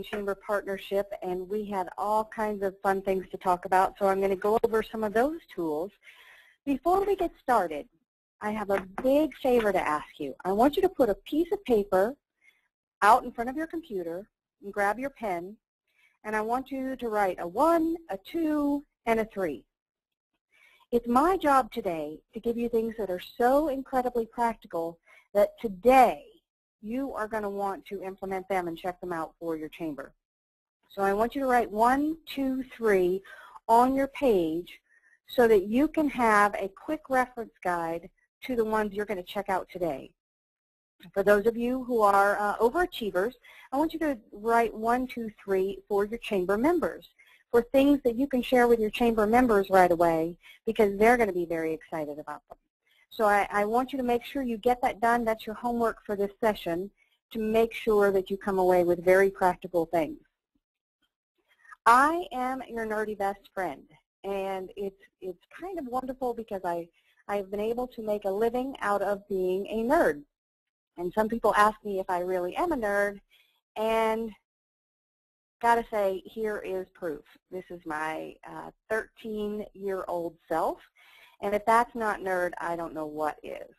Chamber partnership, and we had all kinds of fun things to talk about, so I'm going to go over some of those tools. Before we get started, I have a big favor to ask you. I want you to put a piece of paper out in front of your computer and grab your pen, and I want you to write a 1, a 2, and a 3. It's my job today to give you things that are so incredibly practical that today you are going to want to implement them and check them out for your chamber. So I want you to write 1, 2, 3 on your page so that you can have a quick reference guide to the ones you're going to check out today. For those of you who are overachievers, I want you to write 1, 2, 3 for your chamber members, for things that you can share with your chamber members right away because they're going to be very excited about them. So I want you to make sure you get that done. That's your homework for this session, to make sure that you come away with very practical things. I am your nerdy best friend, and it's kind of wonderful because I've been able to make a living out of being a nerd. And some people ask me if I really am a nerd, and gotta say, here is proof. This is my 13-year-old self. And if that's not nerd, I don't know what is.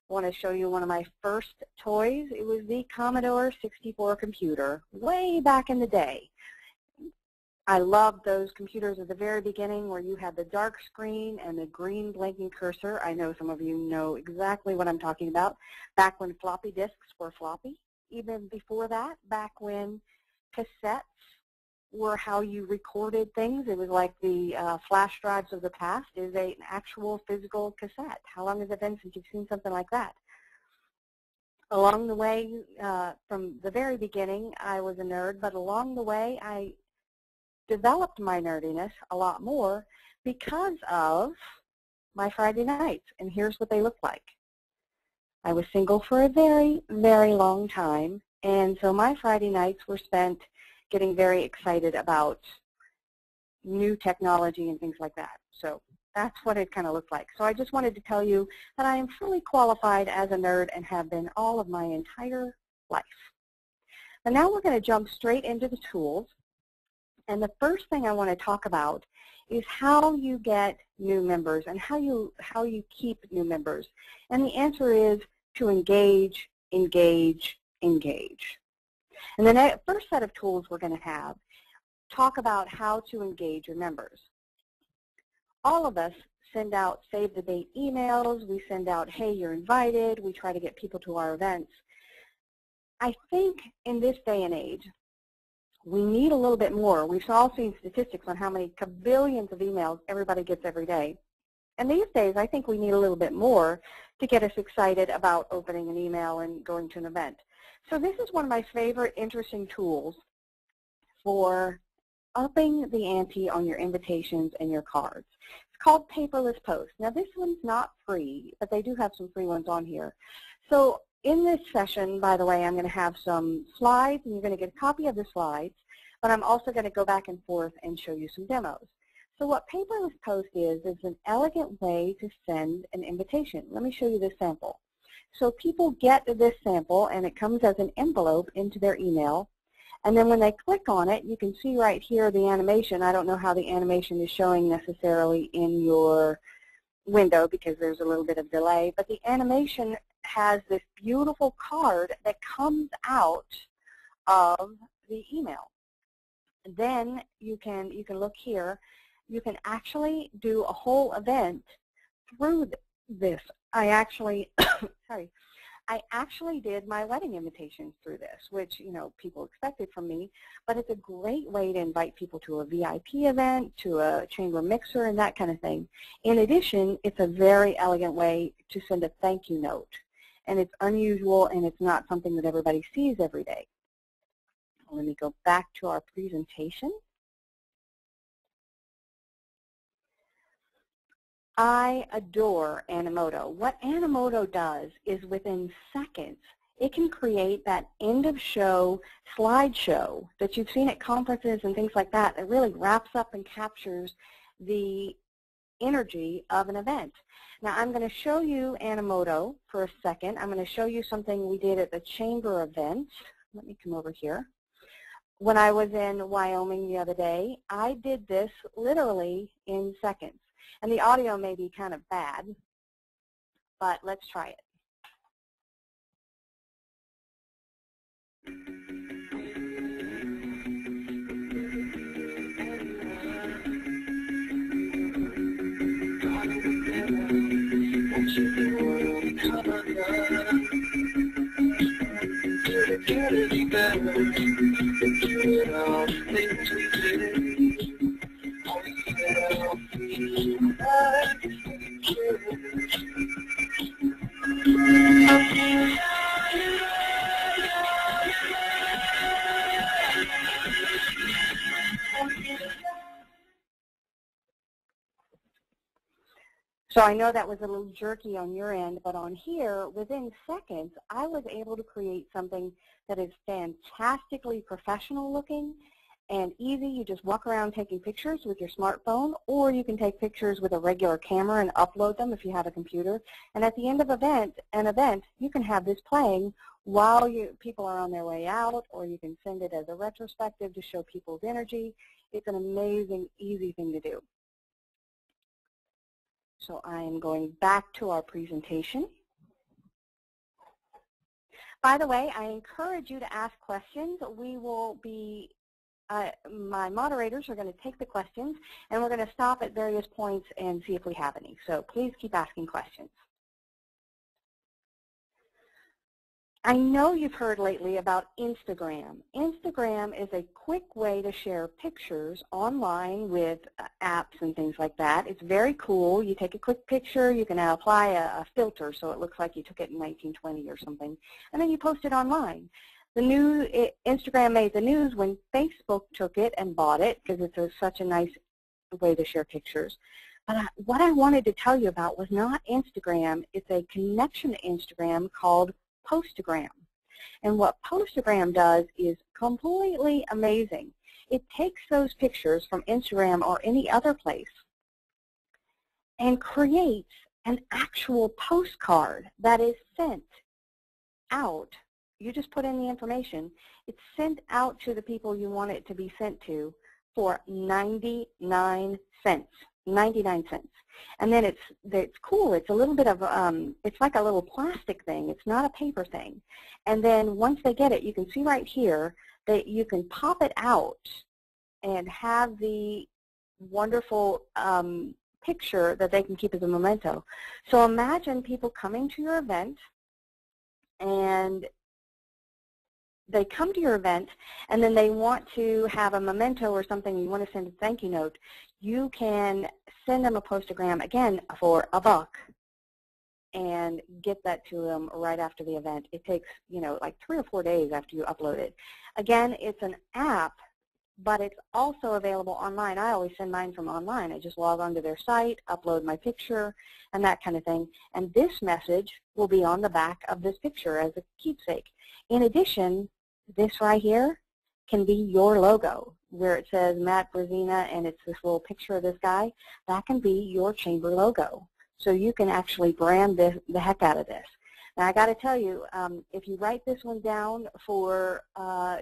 I want to show you one of my first toys. It was the Commodore 64 computer way back in the day. I loved those computers at the very beginning where you had the dark screen and the green blinking cursor. I know some of you know exactly what I'm talking about. Back when floppy disks were floppy. Even before that, back when cassettes were how you recorded things. It was like the flash drives of the past. Is an actual physical cassette. How long has it been since you've seen something like that? Along the way, from the very beginning, I was a nerd, but along the way, I developed my nerdiness a lot more because of my Friday nights, and here's what they look like. I was single for a very, very long time, and so my Friday nights were spent getting very excited about new technology and things like that. So that's what it kind of looked like. So I just wanted to tell you that I am fully qualified as a nerd and have been all of my entire life. And now we're going to jump straight into the tools. And the first thing I want to talk about is how you get new members and how you keep new members. And the answer is to engage, engage, engage. And the first set of tools we're going to have talk about how to engage your members. All of us send out save the date emails. We send out, hey, you're invited. We try to get people to our events. I think in this day and age, we need a little bit more. We've all seen statistics on how many billions of emails everybody gets every day. And these days, I think we need a little bit more to get us excited about opening an email and going to an event. So this is one of my favorite interesting tools for upping the ante on your invitations and your cards. It's called Paperless Post. Now this one's not free, but they do have some free ones on here. So in this session, by the way, I'm going to have some slides, and you're going to get a copy of the slides, but I'm also going to go back and forth and show you some demos. So what Paperless Post is an elegant way to send an invitation. Let me show you this sample. So people get this sample, and it comes as an envelope into their email. And then when they click on it, you can see right here the animation. I don't know how the animation is showing necessarily in your window because there's a little bit of delay, but the animation has this beautiful card that comes out of the email. And then you can look here. You can actually do a whole event through this. I actually did my wedding invitations through this, which, you know, people expected from me, but it's a great way to invite people to a VIP event, to a chamber mixer, and that kind of thing. In addition, it's a very elegant way to send a thank you note, and it's unusual, and it's not something that everybody sees every day. Let me go back to our presentation. I adore Animoto. What Animoto does is within seconds, it can create that end-of-show slideshow that you've seen at conferences and things like that. It really wraps up and captures the energy of an event. Now, I'm going to show you Animoto for a second. I'm going to show you something we did at the chamber event. Let me come over here. when I was in Wyoming the other day, I did this literally in seconds. And the audio may be kind of bad, but let's try it. So I know that was a little jerky on your end, but on here, within seconds, I was able to create something that is fantastically professional looking and easy. You just walk around taking pictures with your smartphone, or you can take pictures with a regular camera and upload them if you have a computer. And at the end of an event, you can have this playing while people are on their way out, or you can send it as a retrospective to show people's energy. It's an amazing, easy thing to do. So I am going back to our presentation. By the way, I encourage you to ask questions. We will be, my moderators are going to take the questions, and we're going to stop at various points and see if we have any. So please keep asking questions. I know you've heard lately about Instagram. Instagram is a quick way to share pictures online with apps and things like that. It's very cool. You take a quick picture, you can apply a filter so it looks like you took it in 1920 or something, and then you post it online. Instagram made the news when Facebook took it and bought it because it's such a nice way to share pictures. But what I wanted to tell you about was not Instagram. It's a connection to Instagram called Postagram. And what Postagram does is completely amazing. It takes those pictures from Instagram or any other place and creates an actual postcard that is sent out. You just put in the information. It's sent out to the people you want it to be sent to for 99 cents. 99 cents. And then it's cool. It's a little bit of, it's like a little plastic thing. It's not a paper thing. And then once they get it, you can see right here that you can pop it out and have the wonderful picture that they can keep as a memento. So imagine people coming to your event, and they come to your event, and then they want to have a memento or something, you want to send a thank you note. You can send them a postagram, again, for $1 and get that to them right after the event. It takes, like 3 or 4 days after you upload it. Again, it's an app, but it's also available online. I always send mine from online. I just log onto their site, upload my picture, and that kind of thing. And this message will be on the back of this picture as a keepsake. In addition, this right here can be your logo, where it says Matt Brazina and it's this little picture of this guy. That can be your chamber logo. So you can actually brand the heck out of this. Now I got to tell you, if you write this one down for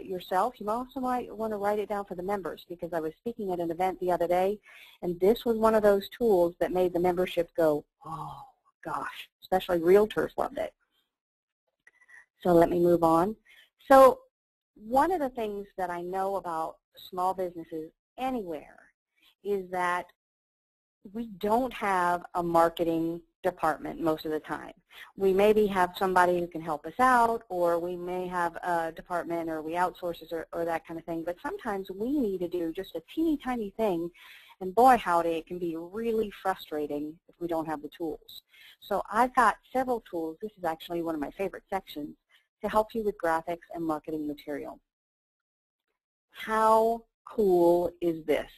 yourself, you also might want to write it down for the members, because I was speaking at an event the other day, and this was one of those tools that made the membership go, oh gosh, especially realtors loved it. So let me move on. So one of the things that I know about small businesses anywhere is that we don't have a marketing department most of the time. We maybe have somebody who can help us out, or we may have a department, or we outsource it, or that kind of thing. But sometimes we need to do just a teeny tiny thing, and boy howdy, it can be really frustrating if we don't have the tools. So I've got several tools. This is actually one of my favorite sections to help you with graphics and marketing material. How cool is this?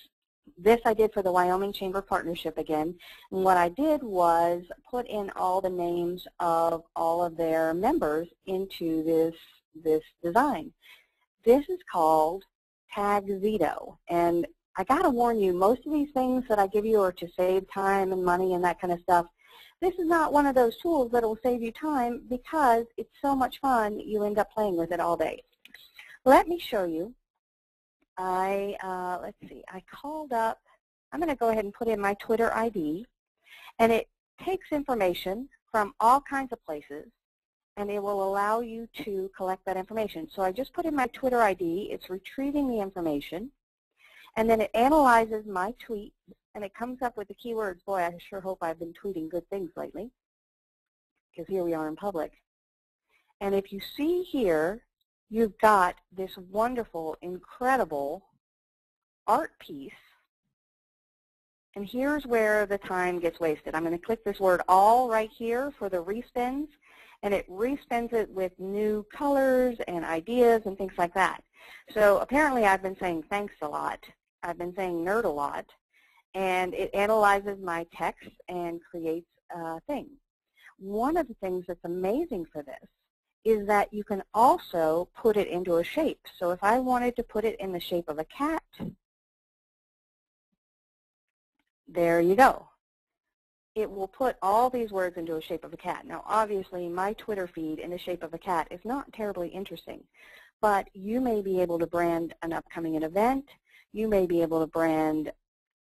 This I did for the Wyoming Chamber Partnership again, and what I did was put in all the names of all of their members into this design. This is called Tagzito, and I got to warn you, most of these things that I give you are to save time and money and that kind of stuff. This is not one of those tools that will save you time, because it's so much fun you end up playing with it all day. Let me show you let's see, I called up, I'm going to go ahead and put in my Twitter ID, and it takes information from all kinds of places, and it will allow you to collect that information. So I just put in my Twitter ID, it's retrieving the information, and then it analyzes my tweets, and it comes up with the keywords. Boy, I sure hope I've been tweeting good things lately, because here we are in public. And if you see here, you've got this wonderful, incredible art piece. And here's where the time gets wasted. I'm going to click this word all right here for the respins, and it respins it with new colors and ideas and things like that. So apparently I've been saying thanks a lot. I've been saying nerd a lot, and it analyzes my text and creates things. One of the things that's amazing for this is that you can also put it into a shape. So if I wanted to put it in the shape of a cat, there you go. It will put all these words into a shape of a cat. Now, obviously, my Twitter feed in the shape of a cat is not terribly interesting, but you may be able to brand an upcoming event. You may be able to brand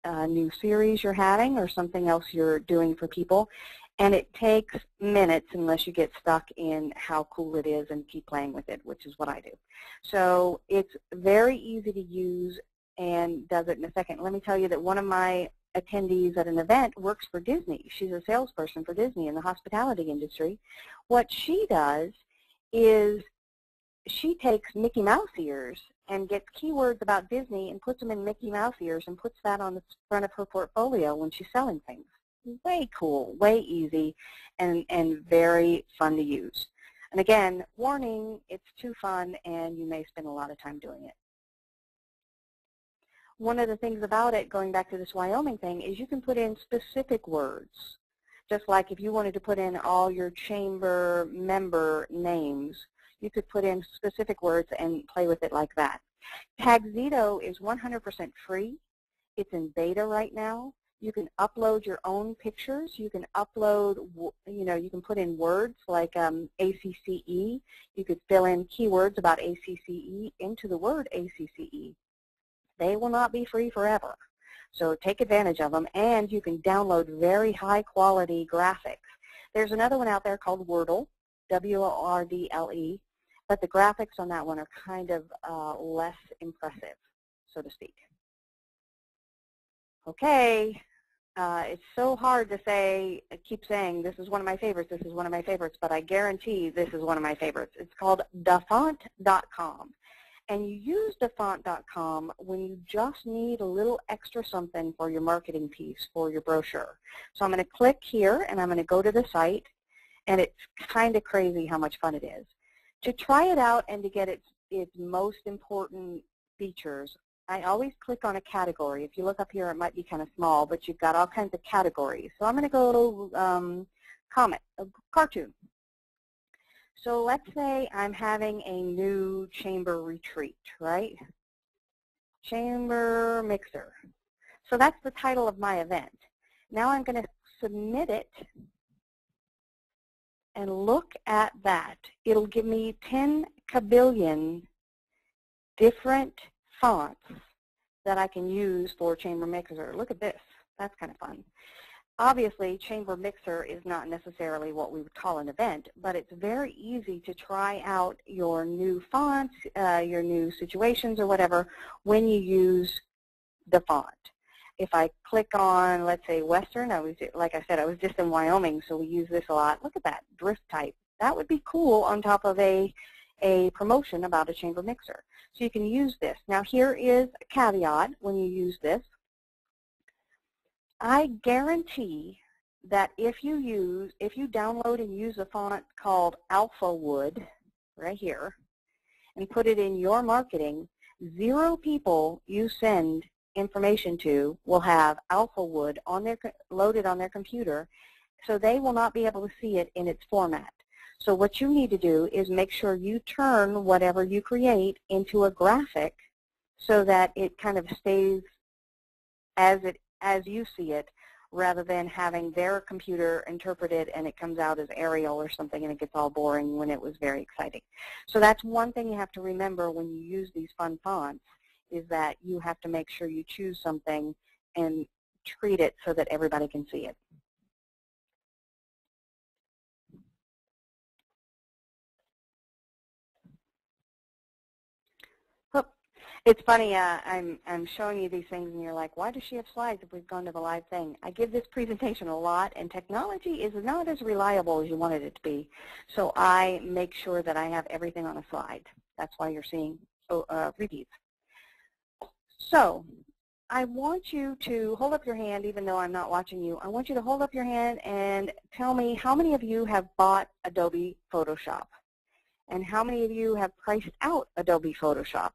a new series you're having or something else you're doing for people, and it takes minutes unless you get stuck in how cool it is and keep playing with it, which is what I do. So it's very easy to use and does it in a second. Let me tell you that one of my attendees at an event works for Disney. She's a salesperson for Disney in the hospitality industry. What she does is she takes Mickey Mouse ears and gets keywords about Disney and puts them in Mickey Mouse ears and puts that on the front of her portfolio when she's selling things. Way cool, way easy, and very fun to use. And again, warning, it's too fun and you may spend a lot of time doing it. One of the things about it, going back to this Wyoming thing, is you can put in specific words. Just like if you wanted to put in all your chamber member names, you could put in specific words and play with it like that. Tagxedo is 100% free. It's in beta right now. You can upload your own pictures. You can upload, you can put in words like ACCE. You could fill in keywords about ACCE into the word ACCE. They will not be free forever. So take advantage of them, and you can download very high quality graphics. There's another one out there called Wordle, W-O-R-D-L-E, but the graphics on that one are kind of less impressive, so to speak. Okay, it's so hard to say, keep saying this is one of my favorites, this is one of my favorites, but I guarantee this is one of my favorites. It's called dafont.com. And you use dafont.com when you just need a little extra something for your marketing piece, for your brochure. So I'm going to click here, and I'm going to go to the site, and it's kind of crazy how much fun it is. To try it out and to get its most important features, I always click on a category. If you look up here, it might be kind of small, but you've got all kinds of categories. So I'm going to go cartoon. So let's say I'm having a new chamber retreat, right? Chamber mixer. So that's the title of my event. Now I'm going to submit it, and look at that. It'll give me 10 kabillion different fonts that I can use for chamber mixer. Look at this. That's kind of fun. Obviously, chamber mixer is not necessarily what we would call an event, but it's very easy to try out your new fonts, your new situations or whatever when you use the font. If I click on, let's say, Western, like I said, I was just in Wyoming, so we use this a lot. Look at that, drift type. That would be cool on top of a promotion about a chamber mixer. So you can use this. Now here is a caveat when you use this. I guarantee that if you download and use a font called Alpha Wood, right here, and put it in your marketing, 0 people you send information to will have Alpha Wood loaded on their computer, so they will not be able to see it in its format. So what you need to do is make sure you turn whatever you create into a graphic so that it kind of stays as you see it, rather than having their computer interpret it and it comes out as Arial or something and it gets all boring when it was very exciting. So that's one thing you have to remember when you use these fun fonts, is that you have to make sure you choose something and treat it so that everybody can see it. It's funny, I'm showing you these things and you're like, why does she have slides if we've gone to the live thing? I give this presentation a lot, and technology is not as reliable as you wanted it to be. So I make sure that I have everything on a slide. That's why you're seeing repeats. So I want you to hold up your hand, even though I'm not watching you. I want you to hold up your hand and tell me how many of you have bought Adobe Photoshop, and how many of you have priced out Adobe Photoshop.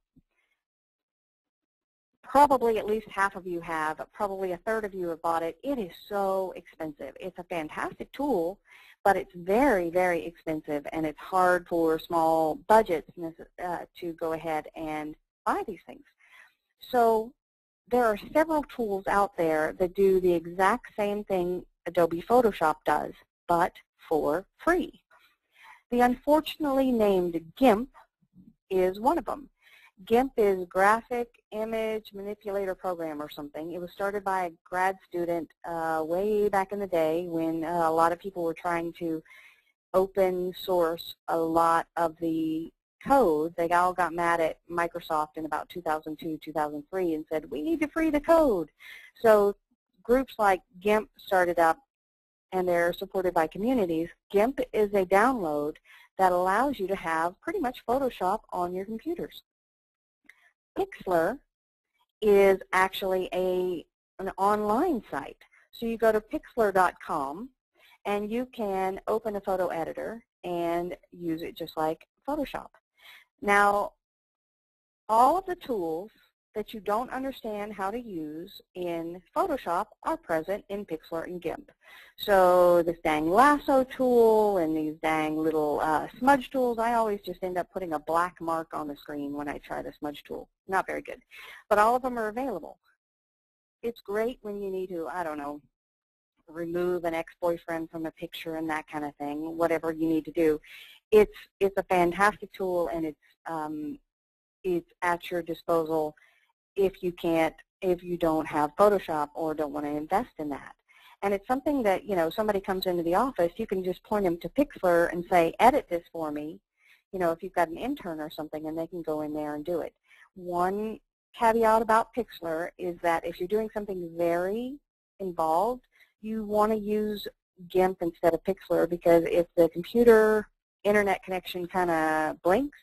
Probably at least half of you have. Probably a third of you have bought it. It is so expensive. It's a fantastic tool, but it's very, very expensive, and it's hard for small budgets to go ahead and buy these things. So there are several tools out there that do the exact same thing Adobe Photoshop does, but for free. The unfortunately named GIMP is one of them. GIMP is Graphic Image Manipulator Program or something. It was started by a grad student way back in the day when a lot of people were trying to open source a lot of the code. They all got mad at Microsoft in about 2002, 2003 and said, we need to free the code. So groups like GIMP started up, and they're supported by communities. GIMP is a download that allows you to have pretty much Photoshop on your computers. Pixlr is actually an online site. So you go to pixlr.com and you can open a photo editor and use it just like Photoshop. Now, all of the tools that you don't understand how to use in Photoshop are present in Pixlr and GIMP. So this dang lasso tool and these dang little smudge tools, I always just end up putting a black mark on the screen when I try the smudge tool. Not very good. But all of them are available. It's great when you need to, I don't know, remove an ex-boyfriend from a picture and that kind of thing, whatever you need to do. It's a fantastic tool, and it's at your disposal if you don't have Photoshop or don't want to invest in that. And it's something that, you know, somebody comes into the office, you can just point them to Pixlr and say, edit this for me, you know, if you've got an intern or something, and they can go in there and do it. One caveat about Pixlr is that if you're doing something very involved, you want to use GIMP instead of Pixlr, because if the computer internet connection kind of blinks,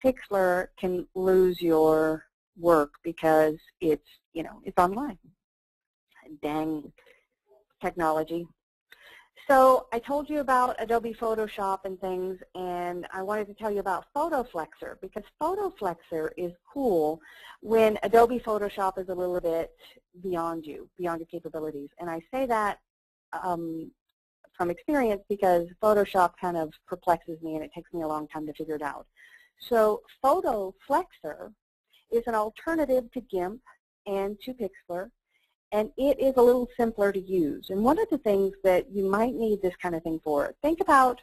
Pixlr can lose your work because it's, you know, it's online. Dang technology. So I told you about Adobe Photoshop and things, and I wanted to tell you about PhotoFlexor, because PhotoFlexor is cool when Adobe Photoshop is a little bit beyond your capabilities. And I say that from experience because Photoshop kind of perplexes me, and it takes me a long time to figure it out. So PhotoFlexor is an alternative to GIMP and to Pixlr, and it is a little simpler to use. And one of the things that you might need this kind of thing for, think about,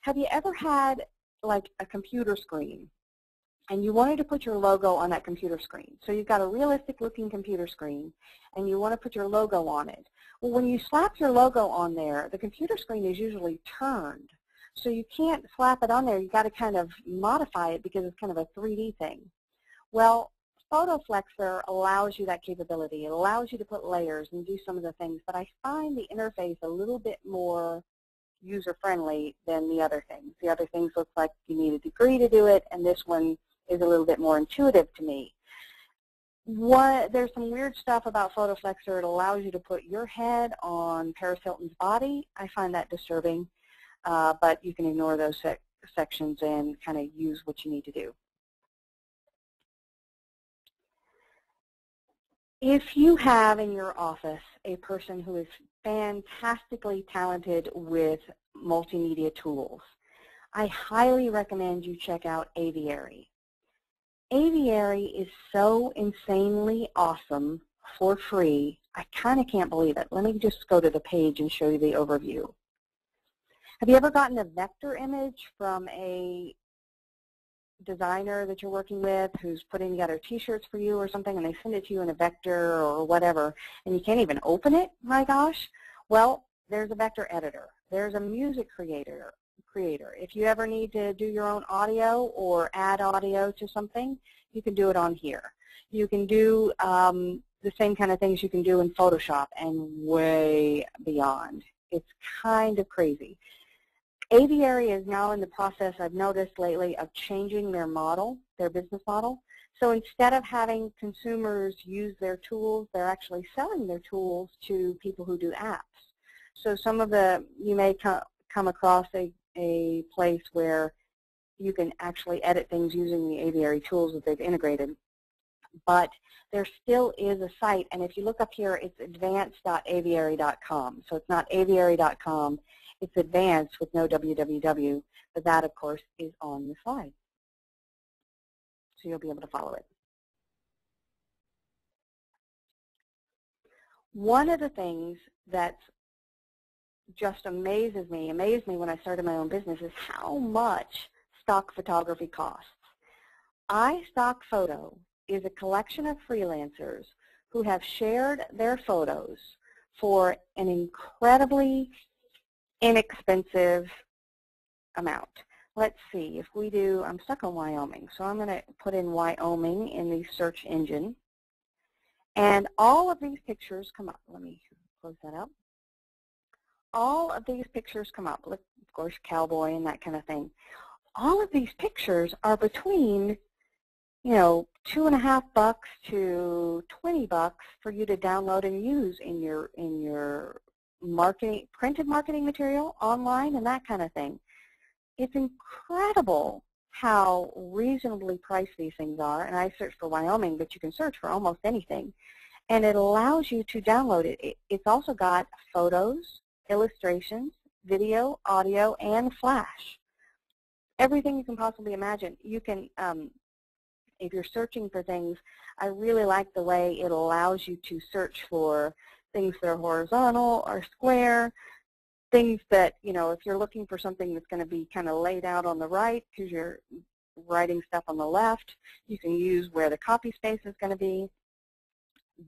have you ever had like a computer screen and you wanted to put your logo on that computer screen? So you've got a realistic looking computer screen and you want to put your logo on it. Well, when you slap your logo on there, the computer screen is usually turned. So you can't slap it on there. You've got to kind of modify it because it's kind of a 3D thing. Well, PhotoFlexor allows you that capability. It allows you to put layers and do some of the things, but I find the interface a little bit more user-friendly than the other things. The other things look like you need a degree to do it, and this one is a little bit more intuitive to me. There's some weird stuff about PhotoFlexor. It allows you to put your head on Paris Hilton's body. I find that disturbing, but you can ignore those sections and kind of use what you need to do. If you have in your office a person who is fantastically talented with multimedia tools, I highly recommend you check out Aviary. Aviary is so insanely awesome for free, I kind of can't believe it. Let me just go to the page and show you the overview. Have you ever gotten a vector image from a designer that you're working with who's putting together T-shirts for you or something, and they send it to you in a vector or whatever, and you can't even open it, my gosh, well, there's a vector editor. There's a music creator. If you ever need to do your own audio or add audio to something, you can do it on here. You can do the same kind of things you can do in Photoshop and way beyond. It's kind of crazy. Aviary is now in the process, I've noticed lately, of changing their model, their business model. So instead of having consumers use their tools, they're actually selling their tools to people who do apps. So some of the, you may come across a place where you can actually edit things using the Aviary tools that they've integrated. But there still is a site, and if you look up here, it's advanced.aviary.com. So it's not aviary.com, it's advanced with no www, but that, of course, is on the slide. So you'll be able to follow it. One of the things that just amazed me when I started my own business is how much stock photography costs. iStock Photo is a collection of freelancers who have shared their photos for an incredibly inexpensive amount. Let's see, if we do, I'm stuck on Wyoming, so I'm going to put in Wyoming in the search engine. And all of these pictures come up. Let me close that up. All of these pictures come up. Look, of course, cowboy and that kind of thing. All of these pictures are between, you know, $2.50 to $20 for you to download and use in your marketing, printed marketing material, online, and that kind of thing. It's incredible how reasonably priced these things are. And I searched for Wyoming, but you can search for almost anything. And it allows you to download it. It's also got photos, illustrations, video, audio, and flash. Everything you can possibly imagine. You can, if you're searching for things, I really like the way it allows you to search for things that are horizontal or square, things that, you know, if you're looking for something that's going to be kind of laid out on the right because you're writing stuff on the left, you can use where the copy space is going to be.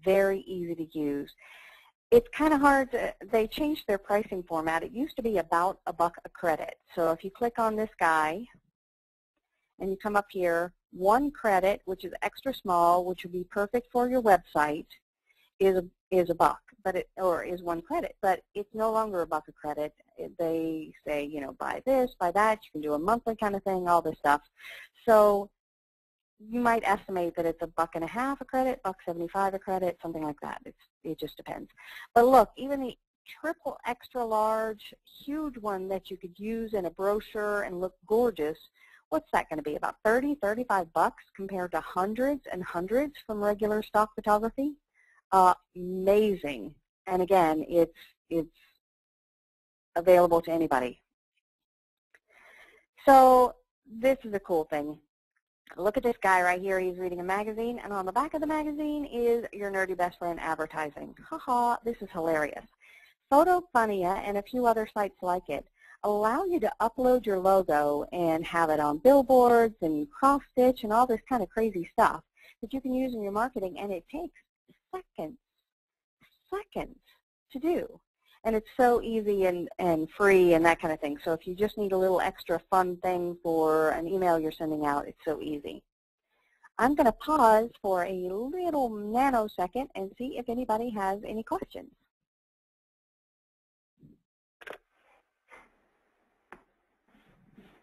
Very easy to use. It's kind of hard to, they changed their pricing format. It used to be about $1 a credit. So if you click on this guy and you come up here, 1 credit, which is extra small, which would be perfect for your website, is $1, but or is 1 credit, but it's no longer $1 a credit. They say, you know, buy this, buy that. You can do a monthly kind of thing, all this stuff. So you might estimate that it's $1.50 a credit, $1.75 a credit, something like that. It just depends. But look, even the triple extra large, huge one that you could use in a brochure and look gorgeous, what's that going to be? About $30, $35 compared to hundreds and hundreds from regular stock photography? Amazing. And again, it's available to anybody. So this is a cool thing. Look at this guy right here. He's reading a magazine, and on the back of the magazine is your nerdy best friend advertising. Haha, this is hilarious. Photofunia and a few other sites like it allow you to upload your logo and have it on billboards and cross-stitch and all this kind of crazy stuff that you can use in your marketing, and it takes seconds to do. And it's so easy and free and that kind of thing. So if you just need a little extra fun thing for an email you're sending out, it's so easy. I'm going to pause for a little nanosecond and see if anybody has any questions.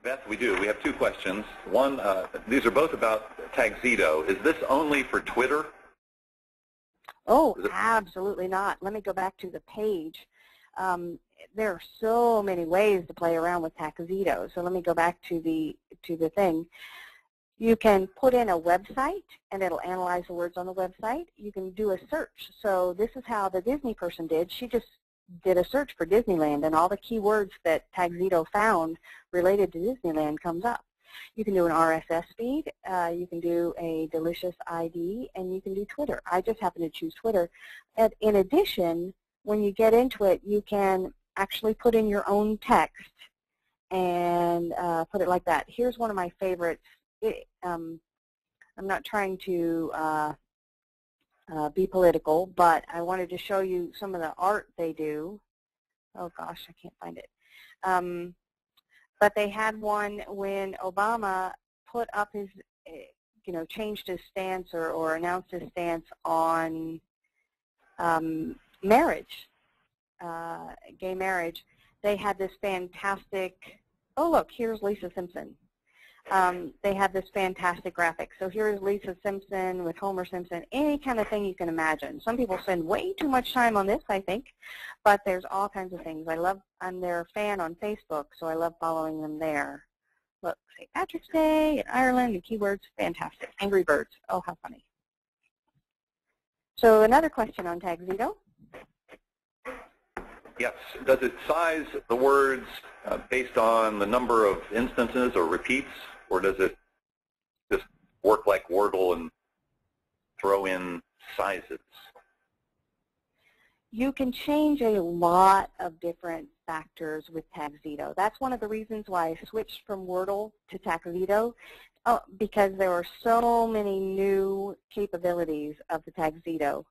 Beth, we do. We have 2 questions. One, these are both about Tagxedo. Is this only for Twitter? Oh, absolutely not. Let me go back to the page. There are so many ways to play around with Tagxedo. So let me go back to the thing. You can put in a website, and it'll analyze the words on the website. You can do a search. So this is how the Disney person did. She just did a search for Disneyland, and all the keywords that Tagxedo found related to Disneyland comes up. You can do an RSS feed, you can do a delicious ID, and you can do Twitter. I just happen to choose Twitter. And in addition, when you get into it, you can actually put in your own text and put it like that. Here's one of my favorites I'm not trying to be political, but I wanted to show you some of the art they do. Oh gosh, I can't find it. But they had one when Obama put up his, changed his stance or announced his stance on marriage, gay marriage. They had this fantastic, oh look, here's Lisa Simpson. They had this fantastic graphic. So here's Lisa Simpson with Homer Simpson, any kind of thing you can imagine. Some people spend way too much time on this, I think, but there's all kinds of things. I'm their fan on Facebook, so I love following them there. Look, St. Patrick's Day in Ireland, the keywords, fantastic. Angry Birds, oh, how funny. So another question on Tagxedo. Yes. Does it size the words based on the number of instances or repeats, or does it just work like Wordle and throw in sizes? You can change a lot of different factors with Tagxedo. That's one of the reasons why I switched from Wordle to Tagxedo, because there are so many new capabilities of the Tagxedo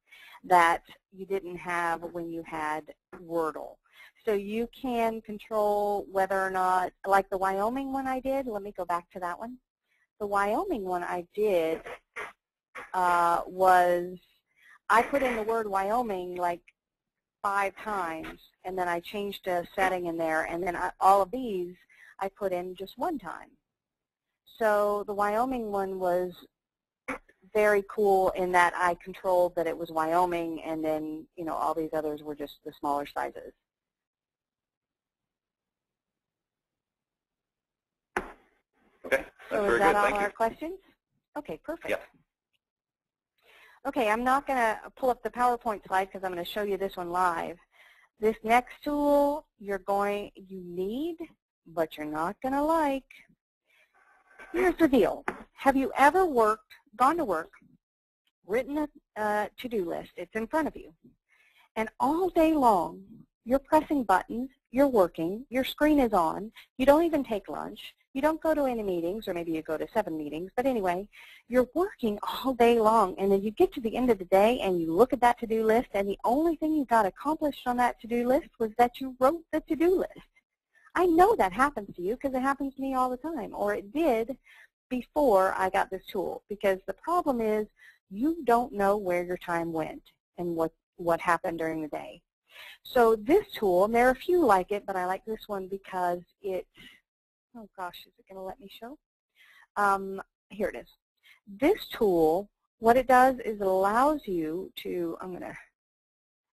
that you didn't have when you had Wordle. So you can control whether or not, like the Wyoming one I did, let me go back to that one. The Wyoming one I did was, I put in the word Wyoming like 5 times, and then I changed a setting in there, and then all of these I put in just 1 time. So the Wyoming one was very cool in that I controlled that it was Wyoming, and then, all these others were just the smaller sizes. Okay, that's so very is that good. all Thank our you. questions? Okay, perfect. Yes. Okay, I'm not going to pull up the PowerPoint slide because I'm going to show you this one live. This next tool you need, but you're not going to like. Here's the deal. Have you ever gone to work, written a to-do list, it's in front of you, and all day long you're pressing buttons, you're working, your screen is on, you don't even take lunch, you don't go to any meetings, or maybe you go to 7 meetings, but anyway, you're working all day long, and then you get to the end of the day and you look at that to-do list, and the only thing you got accomplished on that to-do list was that you wrote the to-do list. I know that happens to you because it happens to me all the time, or it did before I got this tool, because the problem is you don't know where your time went and what happened during the day. So this tool, and there are a few like it, but I like this one because it, oh gosh, is it going to let me show? Here it is. This tool, what it does is it allows you to, I'm going to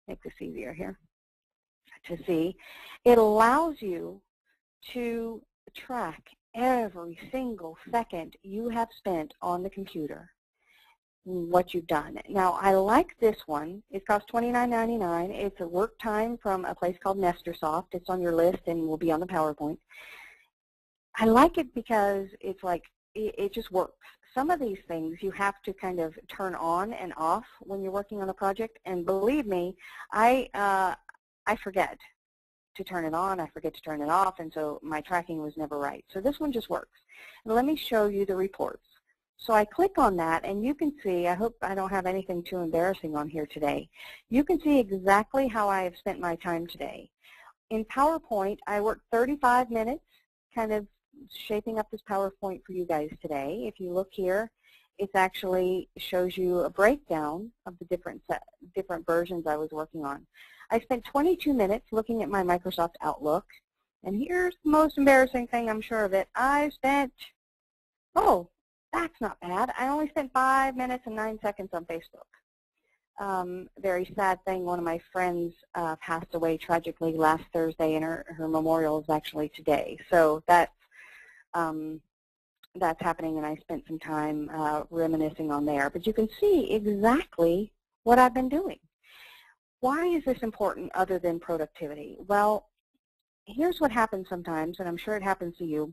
make this easier here to see. It allows you to track every single second you have spent on the computer, what you've done. Now, I like this one. It costs $29.99. It's a work time from a place called Nestersoft. It's on your list and will be on the PowerPoint. I like it because it's like, it just works. Some of these things you have to kind of turn on and off when you're working on a project, and believe me, I forget to turn it on, I forget to turn it off, and so my tracking was never right. So this one just works. And let me show you the reports. So I click on that, and you can see, I hope I don't have anything too embarrassing on here today. You can see exactly how I have spent my time today. In PowerPoint, I worked 35 minutes, kind of shaping up this PowerPoint for you guys today. If you look here, it actually shows you a breakdown of the different versions I was working on. I spent 22 minutes looking at my Microsoft Outlook, and here's the most embarrassing thing, I'm sure of it. I spent, oh, that's not bad. I only spent 5 minutes and 9 seconds on Facebook. Very sad thing, one of my friends passed away tragically last Thursday, and her memorial is actually today. So that's happening, and I spent some time reminiscing on there. But you can see exactly what I've been doing. Why is this important other than productivity? Well, here's what happens sometimes, and I'm sure it happens to you.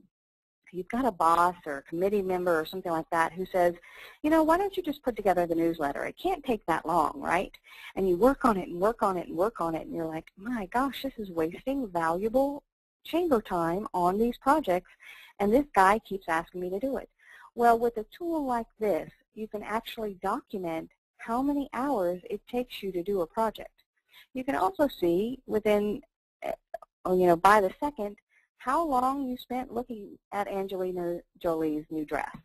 You've got a boss or a committee member or something like that who says, why don't you just put together the newsletter? It can't take that long, right? And you work on it and work on it and work on it, and you're like, my gosh, this is wasting valuable chamber time on these projects, and this guy keeps asking me to do it. Well, with a tool like this, you can actually document how many hours it takes you to do a project. You can also see within, by the second, how long you spent looking at Angelina Jolie's new dress.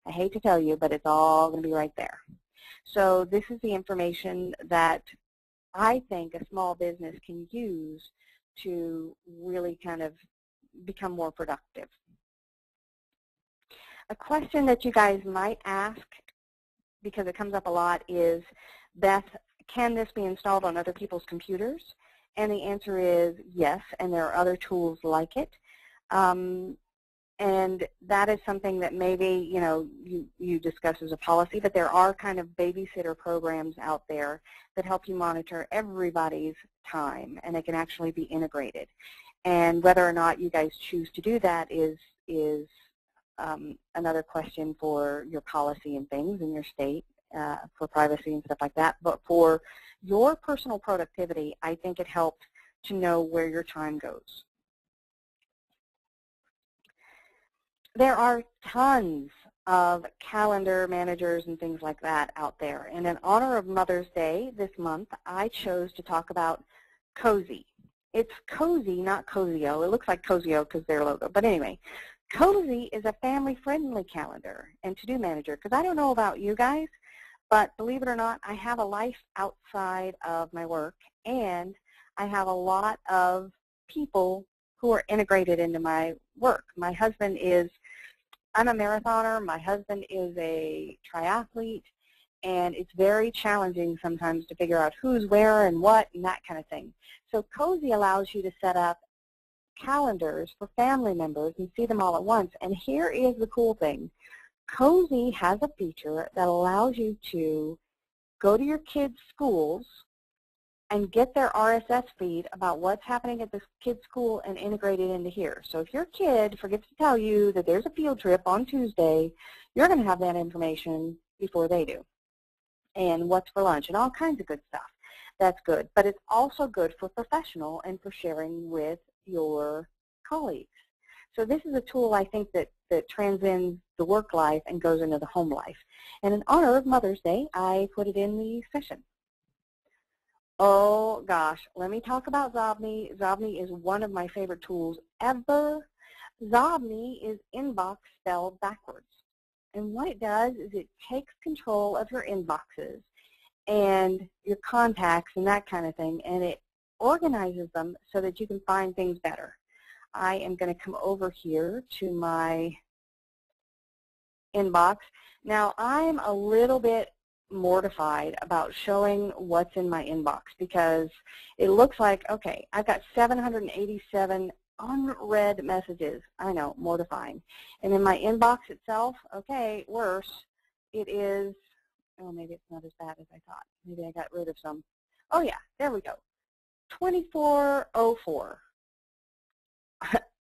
I hate to tell you, but it's all going to be right there. So this is the information that I think a small business can use to really kind of become more productive. A question that you guys might ask, because it comes up a lot, is, Beth, can this be installed on other people's computers? And the answer is yes, and there are other tools like it. And that is something that maybe, you discuss as a policy, but there are kind of babysitter programs out there that help you monitor everybody's time, and they can actually be integrated. And whether or not you guys choose to do that is another question for your policy and things in your state, for privacy and stuff like that. But for your personal productivity, I think it helps to know where your time goes. There are tons of calendar managers and things like that out there. And in honor of Mother's Day this month, I chose to talk about Cozy. It's Cozy, not Cozio. It looks like Cozio because their logo. But anyway, Cozy is a family-friendly calendar and to-do manager. Because I don't know about you guys, but believe it or not, I have a life outside of my work, and I have a lot of people who are integrated into my work. My husband is, I'm a marathoner, my husband is a triathlete, and it's very challenging sometimes to figure out who's where and what and that kind of thing. So Cozy allows you to set up calendars for family members and see them all at once. And here is the cool thing. Cozy has a feature that allows you to go to your kids' schools and get their RSS feed about what's happening at this kid's school and integrate it into here. So if your kid forgets to tell you that there's a field trip on Tuesday, you're going to have that information before they do. And what's for lunch and all kinds of good stuff. That's good. But it's also good for professional and for sharing with your colleagues. So this is a tool, I think, that transcends the work life and goes into the home life. And in honor of Mother's Day, I put it in the session. Oh gosh, let me talk about Zobni. Zobni is one of my favorite tools ever. Zobni is inbox spelled backwards. And what it does is it takes control of your inboxes and your contacts and that kind of thing, and it organizes them so that you can find things better. I am going to come over here to my inbox. Now, I'm a little bit mortified about showing what's in my inbox because it looks like, okay, I've got 787 unread messages. I know, mortifying. And in my inbox itself, okay, worse, it is, oh, maybe it's not as bad as I thought. Maybe I got rid of some. Oh, yeah, there we go. 2404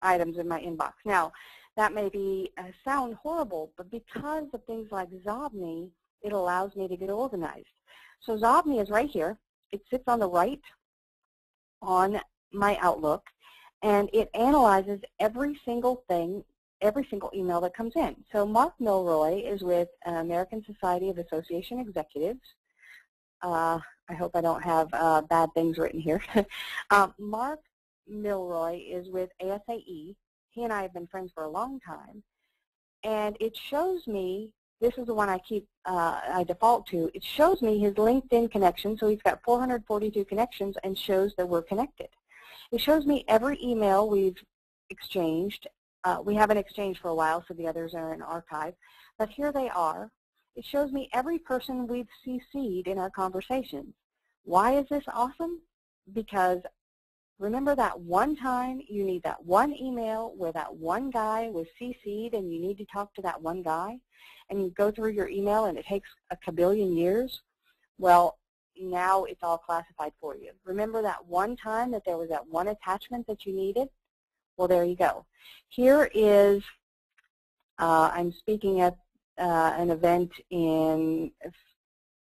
items in my inbox. Now, that may be sound horrible, but because of things like Zobni, it allows me to get organized. So Zobni is right here. It sits on the right on my Outlook, and it analyzes every single thing, every single email that comes in. So Mark Milroy is with American Society of Association Executives. I hope I don't have bad things written here. Mark Milroy is with ASAE. He and I have been friends for a long time. And it shows me, this is the one I default to, it shows me his LinkedIn connection. So he's got 442 connections and shows that we're connected. It shows me every email we've exchanged. We haven't exchanged for a while, so the others are in archive. But here they are. It shows me every person we've CC'd in our conversations. Why is this awesome? Because remember that one time you need that one email where that one guy was CC'd and you need to talk to that one guy, and you go through your email and it takes a kabillion years? Well, now it's all classified for you. Remember that one time that there was that one attachment that you needed? Well, there you go. Here is, I'm speaking at an event in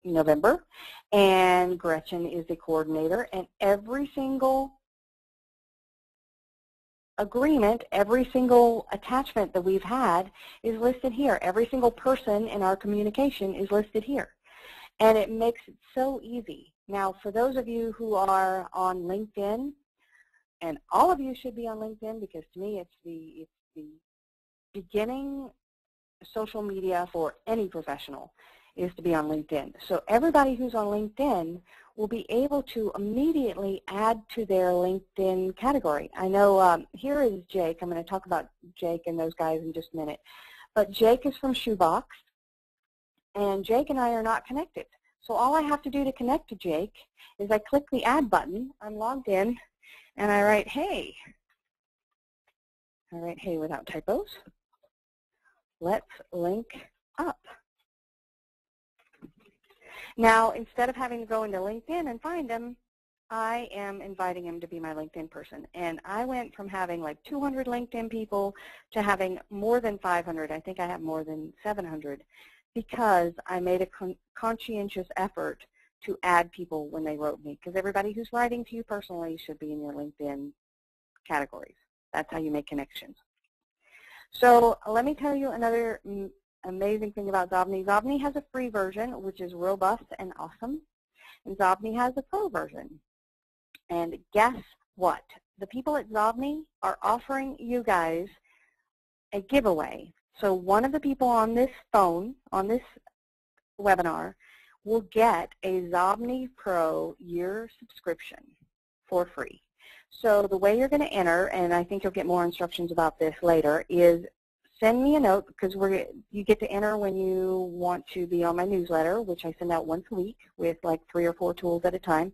November, and Gretchen is the coordinator, and every single agreement, every single attachment that we've had is listed here. Every single person in our communication is listed here. And it makes it so easy. Now, for those of you who are on LinkedIn, and all of you should be on LinkedIn, because to me it's the beginning social media for any professional is to be on LinkedIn. So everybody who's on LinkedIn will be able to immediately add to their LinkedIn category. I know here is Jake. I'm going to talk about Jake and those guys in just a minute. But Jake is from Shoebox, and Jake and I are not connected. So all I have to do to connect to Jake is I click the add button, I'm logged in, and I write, hey. I write, hey, without typos. Let's link up. Now, instead of having to go into LinkedIn and find him, I am inviting him to be my LinkedIn person. And I went from having like 200 LinkedIn people to having more than 500. I think I have more than 700 because I made a conscientious effort to add people when they wrote me. Because everybody who's writing to you personally should be in your LinkedIn categories. That's how you make connections. So let me tell you another amazing thing about Xobni. Xobni has a free version, which is robust and awesome. And Xobni has a pro version. And guess what? The people at Xobni are offering you guys a giveaway. So one of the people on this phone, on this webinar, will get a Xobni Pro year subscription for free. So the way you're going to enter, and I think you'll get more instructions about this later, is send me a note, because you get to enter when you want to be on my newsletter, which I send out once a week with like 3 or 4 tools at a time.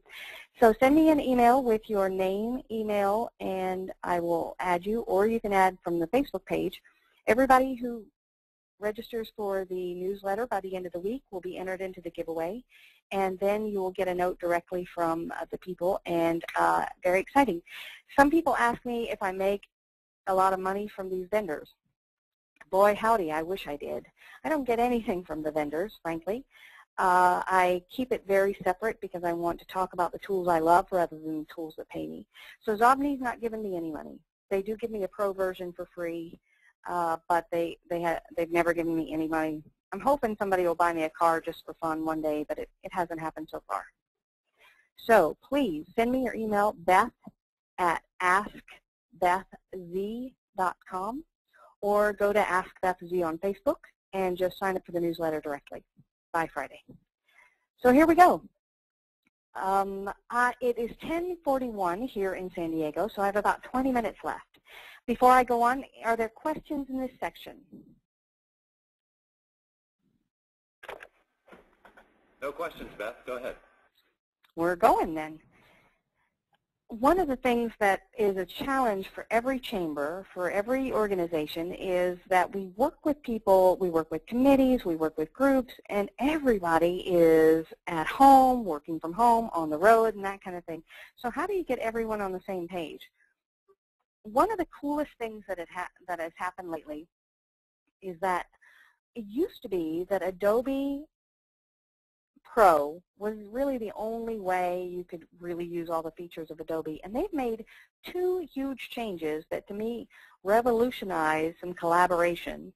So send me an email with your name, email, and I will add you, or you can add from the Facebook page. Everybody who registers for the newsletter by the end of the week will be entered into the giveaway, and then you will get a note directly from the people, and very exciting. Some people ask me if I make a lot of money from these vendors. Boy, howdy, I wish I did. I don't get anything from the vendors, frankly. I keep it very separate because I want to talk about the tools I love rather than the tools that pay me. So Xobni's not giving me any money. They do give me a pro version for free, but they've never given me any money. I'm hoping somebody will buy me a car just for fun one day, but it hasn't happened so far. So please send me your email, beth@askbethz.com, or go to Ask Beth Z on Facebook and just sign up for the newsletter directly by Friday. So here we go. It is 10:41 here in San Diego, so I have about 20 minutes left. Before I go on, are there questions in this section? No questions, Beth. Go ahead. We're going then. One of the things that is a challenge for every chamber, for every organization, is that we work with people, we work with committees, we work with groups, and everybody is at home, working from home, on the road, and that kind of thing. So how do you get everyone on the same page? One of the coolest things that has happened lately is that it used to be that Adobe Pro was really the only way you could really use all the features of Adobe. And they've made 2 huge changes that, to me, revolutionize some collaboration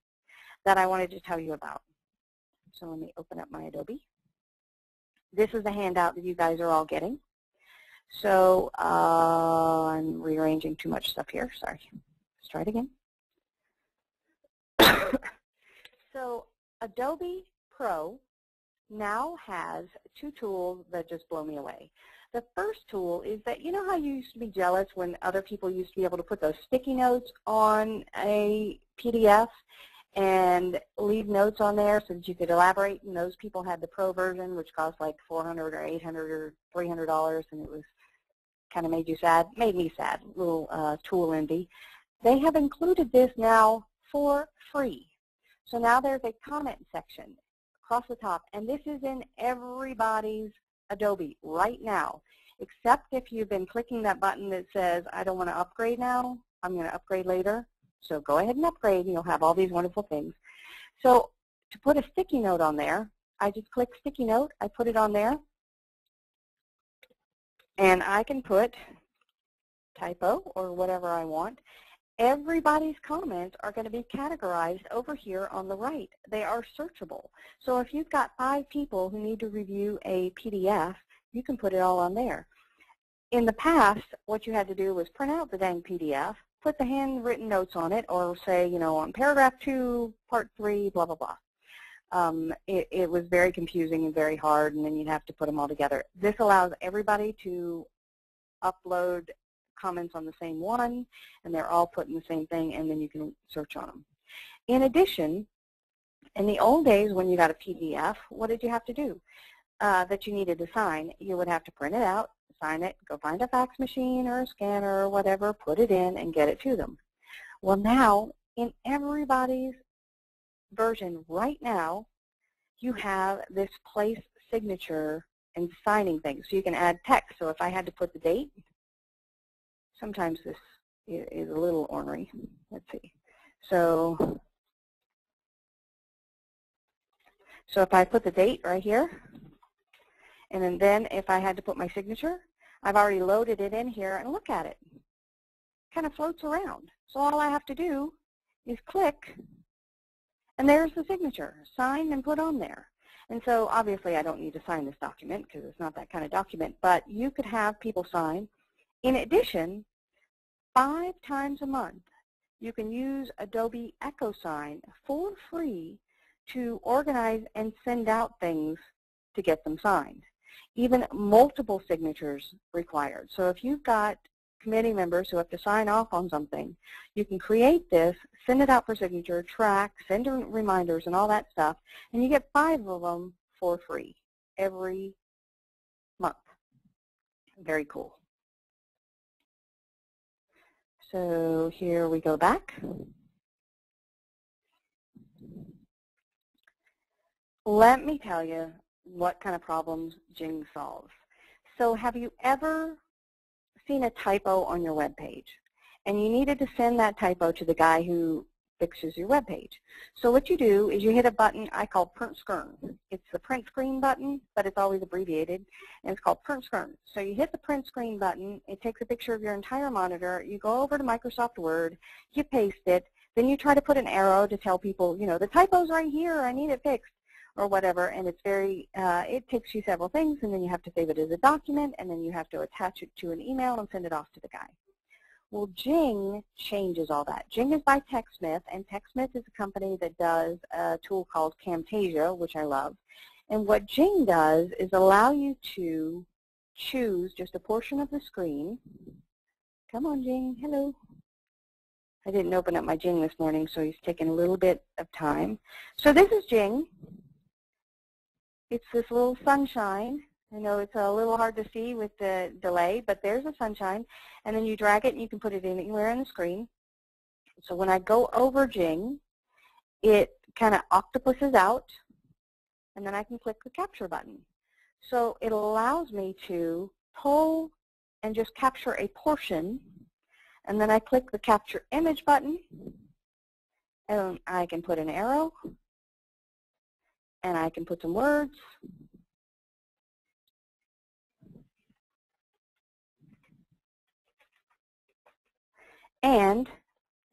that I wanted to tell you about. So let me open up my Adobe. This is the handout that you guys are all getting. So I'm rearranging too much stuff here. Sorry. Let's try it again. So Adobe Pro now has 2 tools that just blow me away. The first tool is that, you know how you used to be jealous when other people used to be able to put those sticky notes on a PDF and leave notes on there so that you could elaborate, and those people had the Pro version, which cost like $400 or $800 or $300, and it was kind of made you sad, made me sad, little tool envy. They have included this now for free. So now there's a comment section across the top, and this is in everybody's Adobe right now, except if you've been clicking that button that says, I don't want to upgrade now, I'm going to upgrade later. So go ahead and upgrade, and you'll have all these wonderful things. So to put a sticky note on there, I just click sticky note, I put it on there, and I can put typo or whatever I want, everybody's comments are going to be categorized over here on the right. They are searchable. So if you've got 5 people who need to review a PDF, you can put it all on there. In the past, what you had to do was print out the dang PDF, put the handwritten notes on it, or say, you know, on paragraph 2, part 3, blah, blah, blah. It was very confusing and very hard, and then you'd have to put them all together. This allows everybody to upload comments on the same one, and they're all put in the same thing, and then you can search on them. In addition, in the old days when you got a PDF, what did you have to do that you needed to sign? You would have to print it out, sign it, go find a fax machine or a scanner or whatever, put it in, and get it to them. Well, now, in everybody's version right now, you have this place signature and signing things. So you can add text. So if I had to put the date, sometimes this is a little ornery. Let's see. So if I put the date right here, and then if I had to put my signature, I've already loaded it in here, and look at it. It kind of floats around. So all I have to do is click, and there's the signature, signed and put on there. And so obviously I don't need to sign this document because it's not that kind of document, but you could have people sign. In addition, 5 times a month, you can use Adobe EchoSign for free to organize and send out things to get them signed. Even multiple signatures required. So if you've got committee members who have to sign off on something, you can create this, send it out for signature, track, send reminders and all that stuff, and you get 5 of them for free every month. Very cool. So here we go back. Let me tell you what kind of problems Jing solves. So have you ever seen a typo on your web page, and you needed to send that typo to the guy who fixes your web page? So what you do is you hit a button I call print screen. It's the print screen button, but it's always abbreviated, and it's called print screen. So you hit the print screen button, it takes a picture of your entire monitor, you go over to Microsoft Word, you paste it, then you try to put an arrow to tell people, you know, the typo's right here, I need it fixed, or whatever, and it's very, it takes you several things, and then you have to save it as a document, and then you have to attach it to an email and send it off to the guy. Well, Jing changes all that. Jing is by TechSmith, and TechSmith is a company that does a tool called Camtasia, which I love. And what Jing does is allow you to choose just a portion of the screen. Come on, Jing. Hello. I didn't open up my Jing this morning, so he's taking a little bit of time. So this is Jing. It's this little sunshine. I know it's a little hard to see with the delay, but there's a sunshine. And then you drag it, and you can put it anywhere on the screen. So when I go over Jing, it kind of octopuses out, and then I can click the capture button. So it allows me to pull and just capture a portion, and then I click the capture image button, and I can put an arrow, and I can put some words, and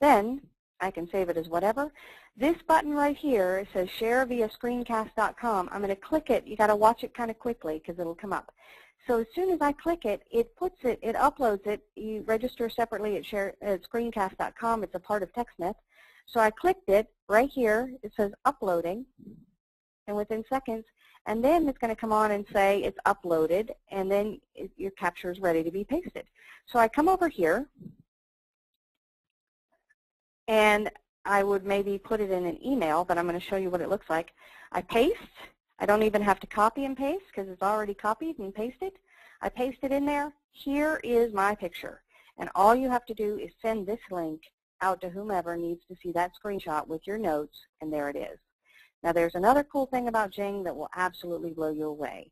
then I can save it as whatever. This button right here, it says share via screencast.com. I'm going to click it. You got to watch it kind of quickly because it'll come up. So as soon as I click it, it puts it, it uploads it. You register separately at screencast.com. It's a part of TechSmith. So I clicked it right here. It says uploading, and within seconds, and then it's going to come on and say it's uploaded, and then your capture is ready to be pasted. So I come over here, and I would maybe put it in an email, but I'm going to show you what it looks like. I paste. I don't even have to copy and paste because it's already copied and pasted. I paste it in there. Here is my picture, and all you have to do is send this link out to whomever needs to see that screenshot with your notes, and there it is. Now there's another cool thing about Jing that will absolutely blow you away.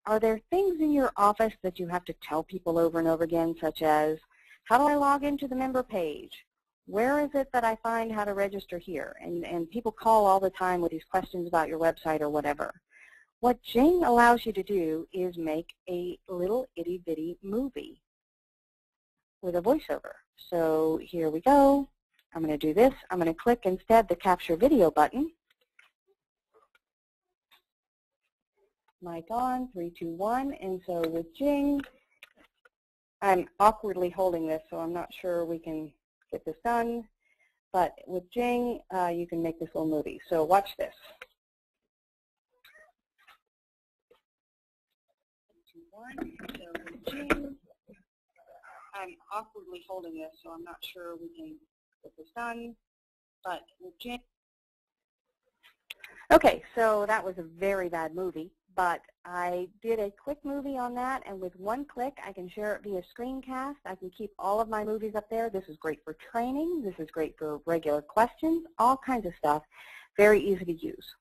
Are there things in your office that you have to tell people over and over again, such as, how do I log into the member page? Where is it that I find how to register here? And people call all the time with these questions about your website or whatever. What Jing allows you to do is make a little itty-bitty movie. with a voiceover. So here we go. I'm going to do this. I'm going to click instead the capture video button. Mic on, 3, 2, 1. And so with Jing, I'm awkwardly holding this, so I'm not sure we can get this done. But with Jing, you can make this little movie. So watch this. 3, 2, 1. So with Jing, I'm awkwardly holding this, so I'm not sure we can get this done. But with Jing. Okay, so that was a very bad movie, but I did a quick movie on that, and with one click, I can share it via screencast. I can keep all of my movies up there. This is great for training. This is great for regular questions, all kinds of stuff. Very easy to use.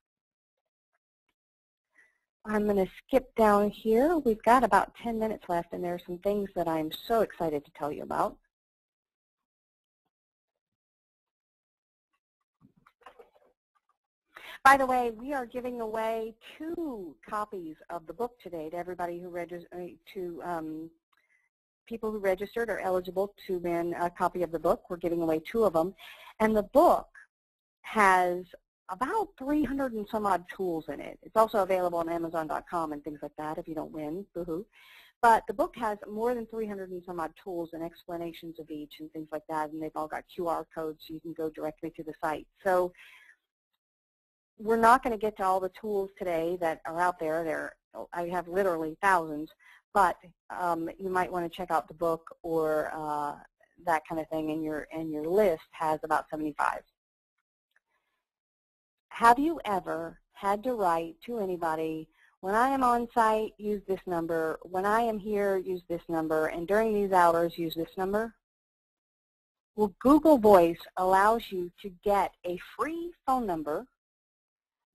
I'm going to skip down here. We've got about 10 minutes left, and there are some things that I'm so excited to tell you about. By the way, we are giving away 2 copies of the book today to everybody who people who registered are eligible to win a copy of the book. We're giving away 2 of them. And the book has about 300 and some odd tools in it. It's also available on Amazon.com and things like that if you don't win, boo-hoo. But the book has more than 300 and some odd tools and explanations of each and things like that, and they've all got QR codes so you can go directly to the site. So we're not going to get to all the tools today that are out there. I have literally thousands, but you might want to check out the book or that kind of thing, and your list has about 75. Have you ever had to write to anybody, when I am on site, use this number, when I am here, use this number, and during these hours, use this number? Well, Google Voice allows you to get a free phone number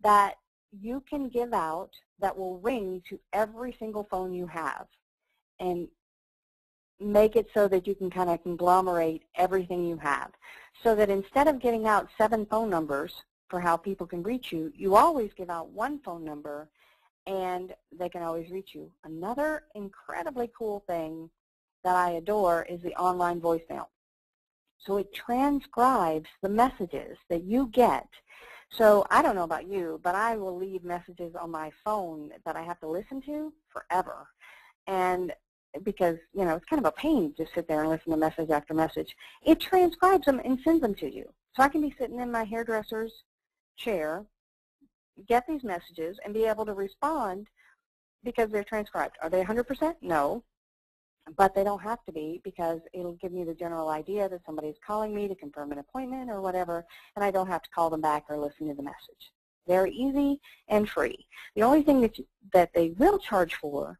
that you can give out that will ring to every single phone you have and make it so that you can kind of conglomerate everything you have. So that instead of giving out 7 phone numbers for how people can reach you, you always give out 1 phone number and they can always reach you. Another incredibly cool thing that I adore is the online voicemail. So it transcribes the messages that you get. So I don't know about you, but I will leave messages on my phone that I have to listen to forever. And because, you know, it's kind of a pain to sit there and listen to message after message. It transcribes them and sends them to you. So I can be sitting in my hairdresser's chair, get these messages, and be able to respond because they're transcribed. Are they 100%? No. But they don't have to be, because it'll give me the general idea that somebody's calling me to confirm an appointment or whatever, and I don't have to call them back or listen to the message. Very easy and free. The only thing that they will charge for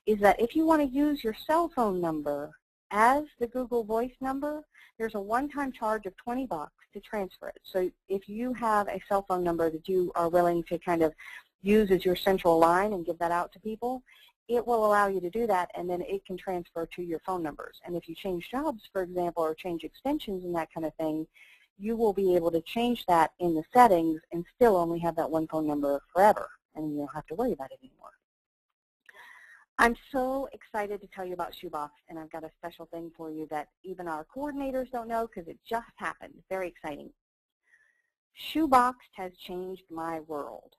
is that if you want to use your cell phone number as the Google Voice number, there's a one-time charge of $20 to transfer it. So if you have a cell phone number that you are willing to kind of use as your central line and give that out to people, it will allow you to do that, and then it can transfer to your phone numbers. And if you change jobs, for example, or change extensions and that kind of thing, you will be able to change that in the settings and still only have that 1 phone number forever, and you don't have to worry about it anymore. I'm so excited to tell you about Shoebox, and I've got a special thing for you that even our coordinators don't know because it just happened. Very exciting. Shoebox has changed my world.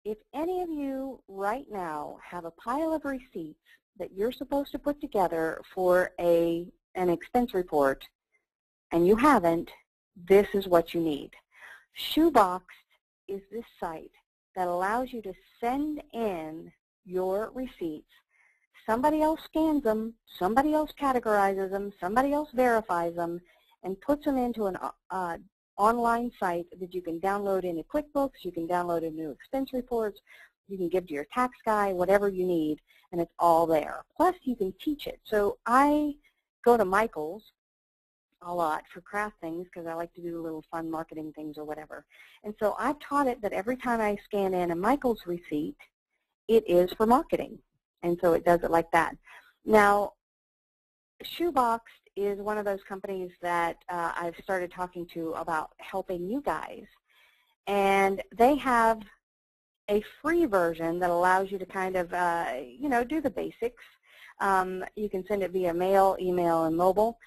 If any of you right now have a pile of receipts that you're supposed to put together for an expense report and you haven't, this is what you need. Shoebox is this site that allows you to send in your receipts. Somebody else scans them, somebody else categorizes them, somebody else verifies them, and puts them into an online site that you can download into QuickBooks, you can download into expense reports, you can give to your tax guy, whatever you need, and it's all there. Plus, you can teach it. So I go to Michael's a lot for craft things because I like to do little fun marketing things or whatever. And so I've taught it that every time I scan in a Michael's receipt, it is for marketing. And so it does it like that. Now, Shoebox is one of those companies that I've started talking to about helping you guys. And they have a free version that allows you to kind of, you know, do the basics. You can send it via mail, email, and mobile.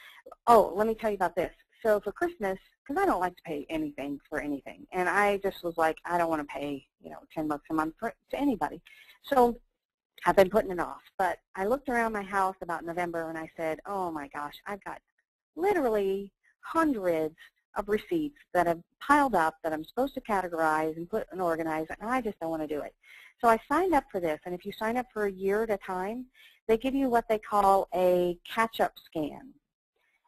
Oh, let me tell you about this. So for Christmas, because I don't like to pay anything for anything, and I just was like, I don't want to pay, $10 a month to anybody. So I've been putting it off. But I looked around my house about November, and I said, oh my gosh, I've got literally hundreds of receipts that have piled up that I'm supposed to categorize and put and organize, and I just don't want to do it. So I signed up for this, and if you sign up for a year at a time, they give you what they call a catch-up scan.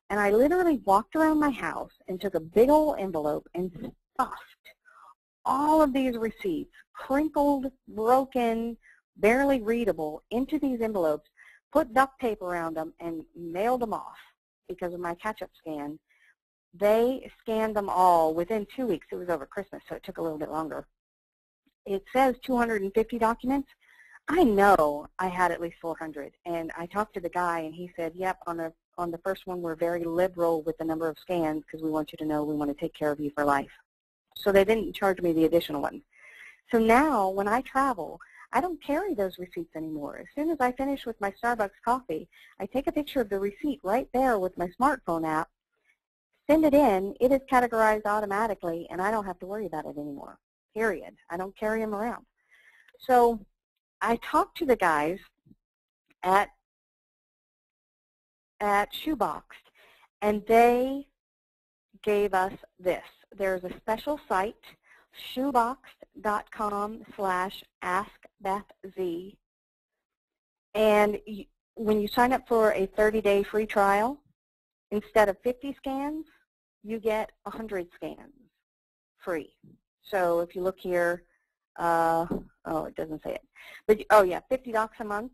And I literally walked around my house and took a big old envelope and stuffed all of these receipts, crinkled, broken, barely readable, into these envelopes, put duct tape around them, and mailed them off because of my catch-up scan. They scanned them all within 2 weeks. It was over Christmas, so it took a little bit longer. It says 250 documents. I know I had at least 400, and I talked to the guy, and he said, yep, on the first one, we're very liberal with the number of scans because we want you to know we want to take care of you for life. So they didn't charge me the additional ones. So now when I travel, I don't carry those receipts anymore. As soon as I finish with my Starbucks coffee, I take a picture of the receipt right there with my smartphone app, send it in, it is categorized automatically, and I don't have to worry about it anymore, period. I don't carry them around. So I talked to the guys at Shoeboxed, and they gave us this. There's a special site, shoeboxed.com/AskBethZ, and when you sign up for a 30-day free trial, instead of 50 scans, you get 100 scans free. So if you look here, it doesn't say it, but oh yeah, 50 docs a month.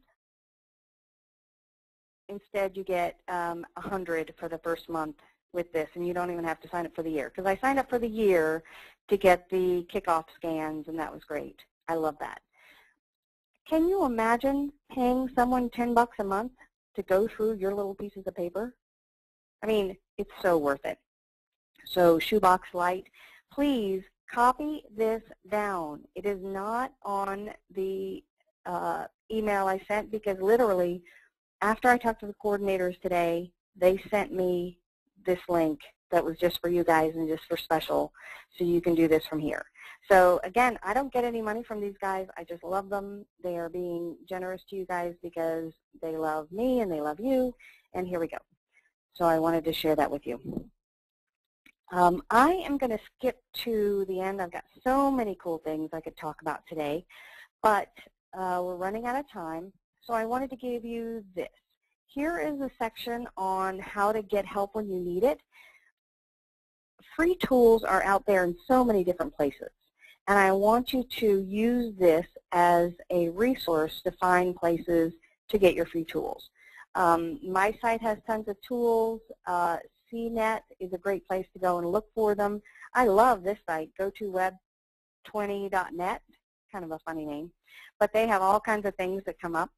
Instead, you get 100 for the first month with this, and you don't even have to sign up for the year. Because I signed up for the year to get the kickoff scans, and that was great. I love that. Can you imagine paying someone $10 a month to go through your little pieces of paper? I mean, it's so worth it. So Shoebox Lite, please copy this down. It is not on the email I sent, because literally, after I talked to the coordinators today, they sent me this link that was just for you guys and just for special, so you can do this from here. So again, I don't get any money from these guys. I just love them. They are being generous to you guys because they love me and they love you, and here we go. So I wanted to share that with you. I am going to skip to the end. I've got so many cool things I could talk about today, but we're running out of time. So I wanted to give you this. Here is a section on how to get help when you need it. Free tools are out there in so many different places, and I want you to use this as a resource to find places to get your free tools. My site has tons of tools. CNET is a great place to go and look for them. I love this site, GoToWeb20.net, kind of a funny name, but they have all kinds of things that come up.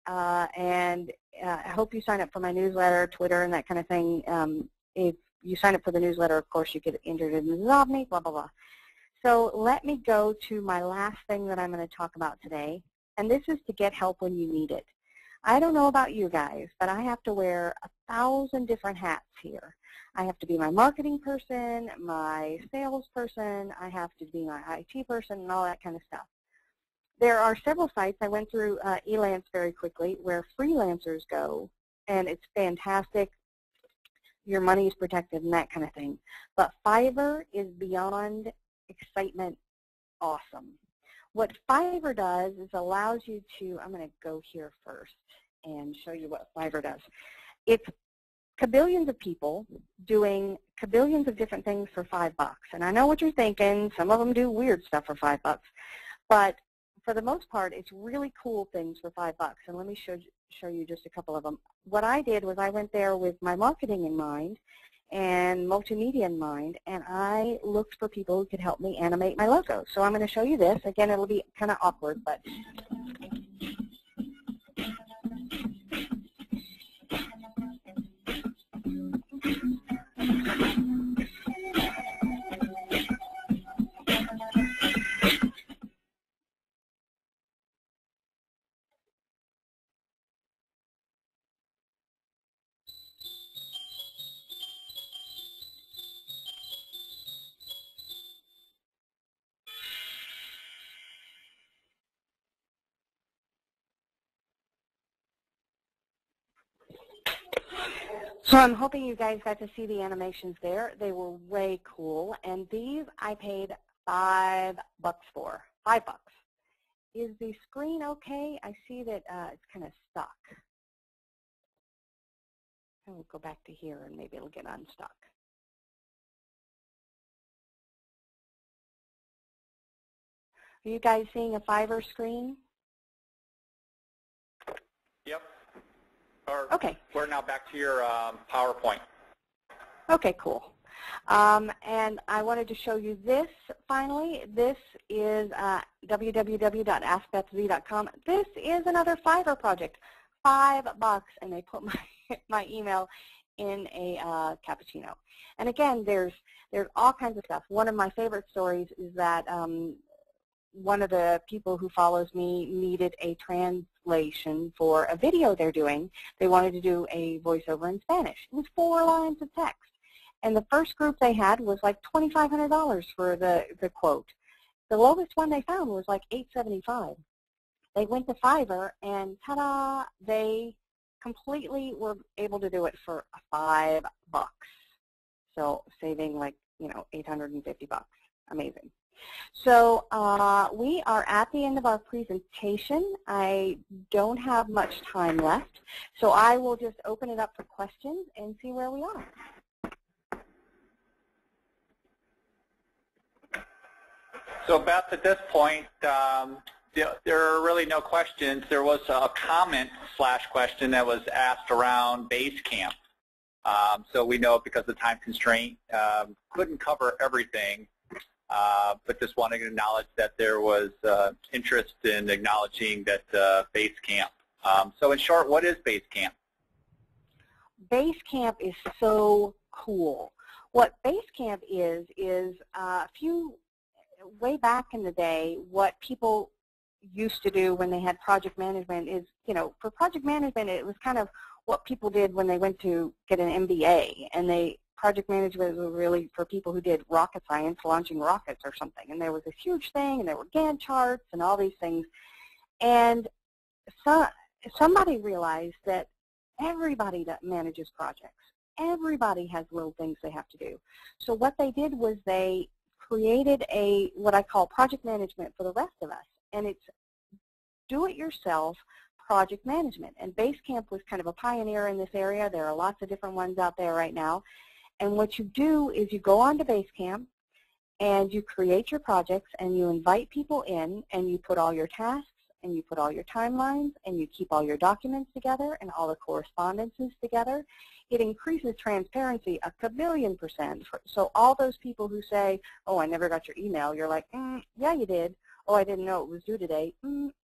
And I hope you sign up for my newsletter, Twitter, and that kind of thing. If you sign up for the newsletter, of course, you get entered in the Zobney, blah, blah, blah. So let me go to my last thing that I'm going to talk about today, and this is to get help when you need it. I don't know about you guys, but I have to wear 1,000 different hats here. I have to be my marketing person, my sales person, I have to be my IT person, and all that kind of stuff. There are several sites, I went through Elance very quickly, where freelancers go, and it's fantastic. Your money is protected and that kind of thing. But Fiverr is beyond excitement awesome. What Fiverr does is allows you to, I'm going to go here first and show you what Fiverr does. It's kabillions of people doing kabillions of different things for $5. And I know what you're thinking. Some of them do weird stuff for $5. But for the most part, it's really cool things for $5. And let me show you just a couple of them. What I did was I went there with my marketing in mind and multimedia in mind, and I looked for people who could help me animate my logo. So I'm going to show you this. Again, it'll be kind of awkward, but So I'm hoping you guys got to see the animations there. They were way cool, and these I paid $5 for. $5. Is the screen okay? I see that it's kind of stuck. I will go back to here, and maybe it'll get unstuck. Are you guys seeing a Fiverr screen? Yep. Okay. We're now back to your PowerPoint. Okay, cool. And I wanted to show you this finally. This is www.askbethz.com. This is another Fiverr project. $5, and they put my email in a cappuccino. And again, there's all kinds of stuff. One of my favorite stories is that one of the people who follows me needed a translation for a video they're doing. They wanted to do a voiceover in Spanish. It was 4 lines of text. And the first group they had was like $2,500 for the quote. The lowest one they found was like $875. They went to Fiverr, and ta-da, they completely were able to do it for $5. So saving like, $850. Amazing. So we are at the end of our presentation. I don't have much time left, so I will just open it up for questions and see where we are. So Beth, at this point, there are really no questions. There was a comment/question that was asked around Basecamp. So we know because of time constraint, couldn't cover everything, but just wanted to acknowledge that there was interest in acknowledging that Basecamp. So in short, what is Basecamp? Basecamp is so cool. What Basecamp is way back in the day, what people used to do when they had project management is, for project management, it was kind of what people did when they went to get an MBA, and project management was really for people who did rocket science, launching rockets or something, and there was this huge thing, and there were Gantt charts and all these things, and somebody realized that everybody that manages projects, everybody has little things they have to do. So what they did was they created what I call project management for the rest of us, and it's do-it-yourself project management. And Basecamp was kind of a pioneer in this area. There are lots of different ones out there right now. And what you do is you go on to Basecamp, and you create your projects, and you invite people in, and you put all your tasks, and you put all your timelines, and you keep all your documents together and all the correspondences together. It increases transparency a kabillion%. So all those people who say, oh, I never got your email, you're like, yeah, you did. Oh, I didn't know it was due today.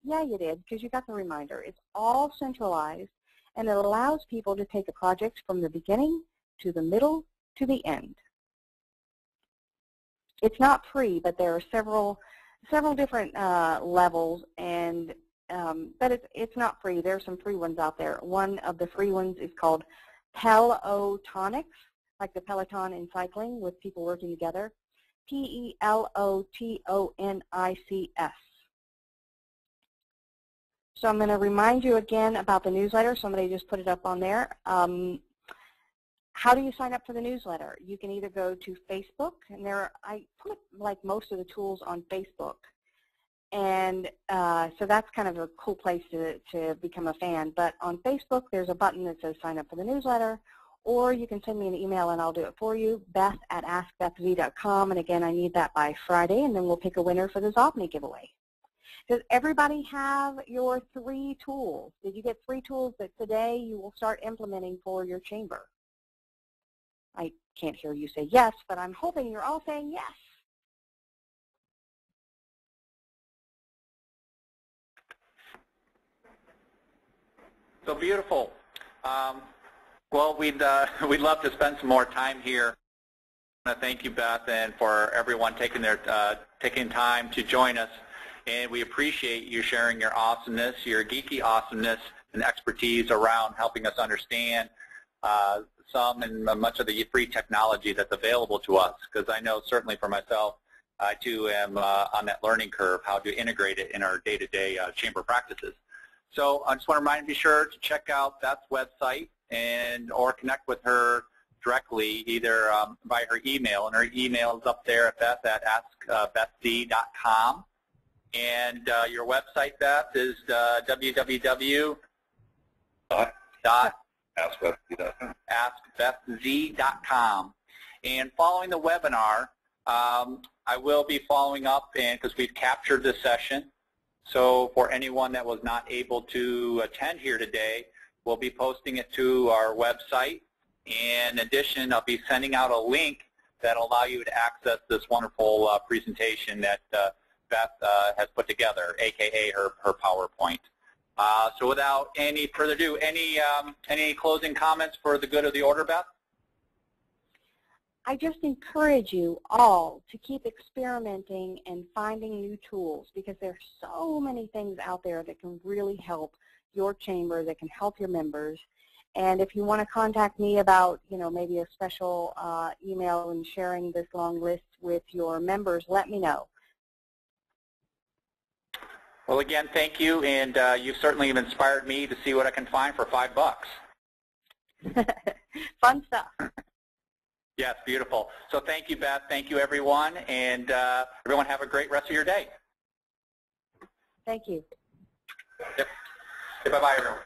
Yeah, you did, because you got the reminder. It's all centralized, and it allows people to take a project from the beginning to the middle to the end. It's not free, but there are several different levels, and but it's not free. There are some free ones out there. One of the free ones is called Pelotonics, like the Peloton in cycling with people working together. Pelotonics. So I'm going to remind you again about the newsletter. Somebody just put it up on there. How do you sign up for the newsletter? You can either go to Facebook, and I put like most of the tools on Facebook. And so that's kind of a cool place to become a fan. But on Facebook, there's a button that says sign up for the newsletter, or you can send me an email and I'll do it for you, beth@askbethz.com. And again, I need that by Friday, and then we'll pick a winner for the Zobni giveaway. Does everybody have your 3 tools? Did you get 3 tools that today you will start implementing for your chamber? I can't hear you say yes, but I'm hoping you're all saying yes. So beautiful. Well, we'd love to spend some more time here. I want to thank you, Beth, and for everyone taking time to join us. And we appreciate you sharing your awesomeness, your geeky awesomeness, and expertise around helping us understand some and much of the free technology that's available to us. Because I know certainly for myself, I too am on that learning curve, how to integrate it in our day-to-day chamber practices. So I just want to remind you, be sure to check out Beth's website or connect with her directly, either by her email. And her email is up there at Beth at askbethz.com. And your website, Beth, is www.askbethz.com. And following the webinar, I will be following up, and because we've captured this session, so for anyone that was not able to attend here today, we'll be posting it to our website. In addition, I'll be sending out a link that will allow you to access this wonderful presentation that Beth has put together, aka her PowerPoint. So without any further ado, any closing comments for the good of the order, Beth? I just encourage you all to keep experimenting and finding new tools, because there's so many things out there that can really help your chamber, that can help your members. And if you want to contact me about, maybe a special email and sharing this long list with your members, let me know. Well, again, thank you, and you've certainly inspired me to see what I can find for $5. Fun stuff. Yes, beautiful. So thank you, Beth. Thank you, everyone, and everyone have a great rest of your day. Thank you. Yep. Bye-bye, everyone.